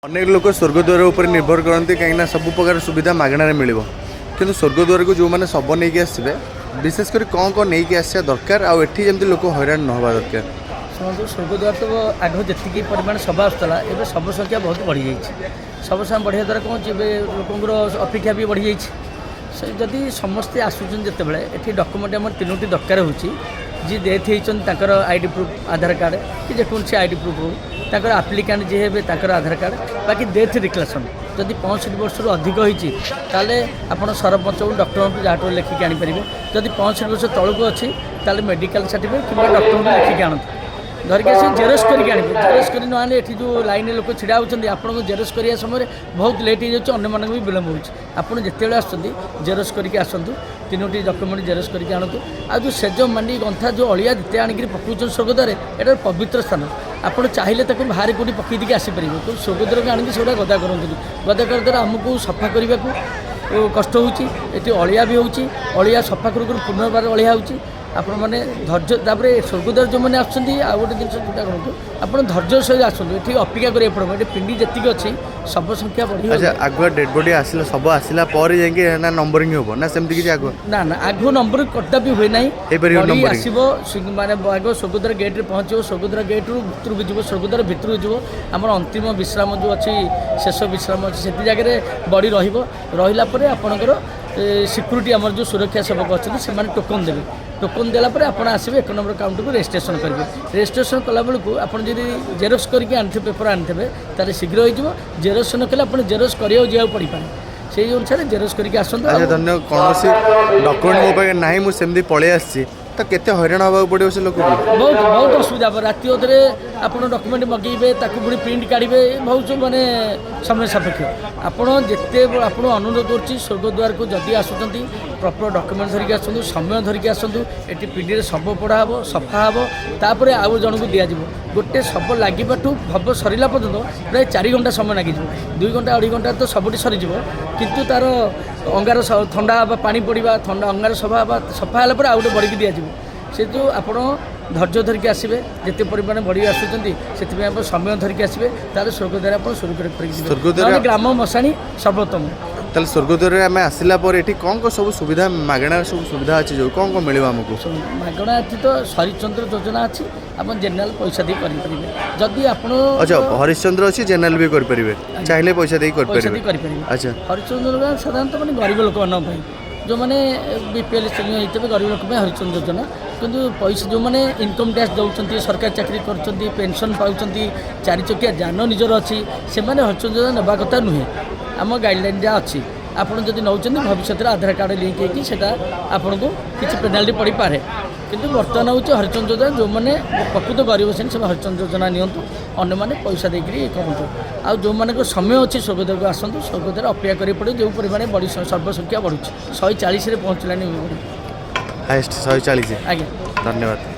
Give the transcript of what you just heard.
अनेक लोक स्वर्गद्वार उपर निर्भर करते कहीं सब प्रकार सुविधा मागणार मिल कि स्वर्गद्वार को जो मैंने सब नहीं आसवे विशेषकर कौन कौन नहीं आसा दरकार आठी जमी लोक हैरान न हवा दरकार। शुणु स्वर्गद्वार तो आग जी परिमाण सभा आसूला एवं सब संख्या बहुत बढ़ी जाइए सब संख्या बढ़िया द्वारा कौन लोकर अपेक्षा भी बढ़ी जाइए जदि समस्ते आसुचन जितेबाला ये डॉक्यूमेंट आम तीनोटी दरकार होची जी डेथ होकर आईडी प्रूफ आधार कार्ड कि जेकोसी आईडी प्रूफ हो ताकर आप्लिकांट जी हे ताकर आधार कार्ड बाकी डेथ डिक्लेरेशन जदि 65 वर्ष अधिक होती आपड़ सरपंच डॉक्टर को जहाँ लिखिक आनीपर जदि 65 वर्ष तौक अच्छी मेडिकल सर्टिफिकेट कि डॉक्टर को लिखिक आणत धरिक आस जेरोस करके आने जेरोस कर नाने ये जो लाइन लोक छिड़ा होती आपको जेरोस करने समय बहुत लेट हो जाए अन्य भी विलम्ब होपण जिते आसुँच जेरोस करके आसतु तीनोटी डॉक्यूमेंट जेरोस करके आणतु आ जो सेज मांडी गंथा जो अलिया जिते आणिक पकाउन स्वर्गद्वार यहाँ पवित्र स्थान आपड़ चाहिए बाहर कौटी पकईदी आसीपर तो स्वर्गद्वार को आणिक सेगुड़ा गदा करते गदा कर द्वारा आमको सफा करने को कष्ट होती अलिया भी होलिया सफा कर पुनर्बार अलिया हो आपण मैंने धैर्य तापर स्वर्गद्वार जो मैंने आसुँच आ गए जिन जोटा करूँ आप धैर्य सहित आसतु ये अपेक्षा करें पड़ो ये पिंडी जी अच्छी सब संख्या बढ़ी। अच्छा आगुआ डेड बॉडी आसला सब आसला जाए नंबरिंग हम ना सेमती किसी आगुआ ना ना आगु नंबर कदापि हुए ना आसो माने आग स्वर्गद्वार गेट्रे पहुँचो स्वर्गद्वार गेट्रु भितर को जी स्वर्गद्वार भितर को आम अंतिम विश्राम जो अच्छी शेष विश्राम अच्छी से जगह बड़ी रही आपणकर सिक्यूरीटी आम जो सुरक्षा सेवक अच्छे से टोकन देवे टोकन देलापर आप आसवे 1 नंबर काउंटर को रजिस्ट्रेशन करेंगे रजिस्ट्रेशन कला बेलू आप जेरोस करके आनी पेपर आनी ताले शीघ्र हो जेरोस न कले आप जेरोस करा जा पड़ पाए से अनुसार जेरोस करके आसतु। धन्य कौन डॉक्यूमेंट मो पाखे ना मुझे पलि आसी तो केते हैरान हवा पड़ो से लोक बहुत बहुत असुविधा राति अधे आप डॉक्यूमेंट मगेबे पुणी प्रिंट काढ़े बहुत माने समय सापेक्ष आपड़ जिते आप अनुरोध कर स्वर्गद्वार को जदि आसुँच प्रॉपर डॉक्यूमेंट धरिक आसतु समय धरिक आसतु ये पिंडी शव पोड़ा हम सफा हम तापर आउ जन को दिज्व गोटे शव लगे भव सरला पर्यटन प्राय 4 घंटा समय लगे 2 घंटा 2.5 घंटा तो सबुठ सरीज किंतु तार अंगार थंडा हाँ पानी पड़ा थंडा अंगार सफा सफा है आउ गोटे बढ़ी दिज्व से जो आप धैर्य धरिक आसवे जिते परिमाण बढ़ी आसुँच समय धरिक आसवे तार स्वर्गद्वार आप सुरक्षित ग्राम मशाणी सर्वोत्तम ताल स्वर्गद्वार आम आसला ये कौन कौन सब सुविधा मागणार सब सुविधा अच्छी जो कौन कौन मिले आमको मागणा अच्छी तो हरिश्चंद्र योजना अच्छी आप जेनेल पैसा दी करेंगे जदि आप अच्छा हरिश्चंद्र अच्छी जेनेल भी करेंगे चाहिए पैसा दी करेंगे। अच्छा हरिश्चंद्र साधारणतः मैंने गरीब लोक जो मैंने बीपीएल श्रेणी होते गरीब लोक हरिश्चंद्र योजना किंतु पैसा जो मैंने इनकम टैक्स दौरान सरकारी चाकरी कर पेंशन पाँच 4 चकिया जान निजर अच्छी से हरिश्चंद्र योजना नेबा कथा नुहे आम गाइडलाइन जहाँ अच्छी आपड़ जब नौ भविष्य में आधार कार्ड लिंक होता आपन को किसी पेनाल्टी पड़ पारे किंतु बर्तमान हूँ हरिश्चंद्र योजना जो मैंने प्रकृत गरीब से हरिश्चंद्र योजना नियंतु अन्य मैंने पैसा देकर कहतु आ जो मान समय अच्छी स्वर्गद्वार को आसतु स्वर्गद्वार अपेक्षा करें पड़े जो परिमाण बड़ी सर्वसंख्या बढ़ुच्छी 140 पहुँचलानी हाईएस्ट 140 आज्ञा धन्यवाद।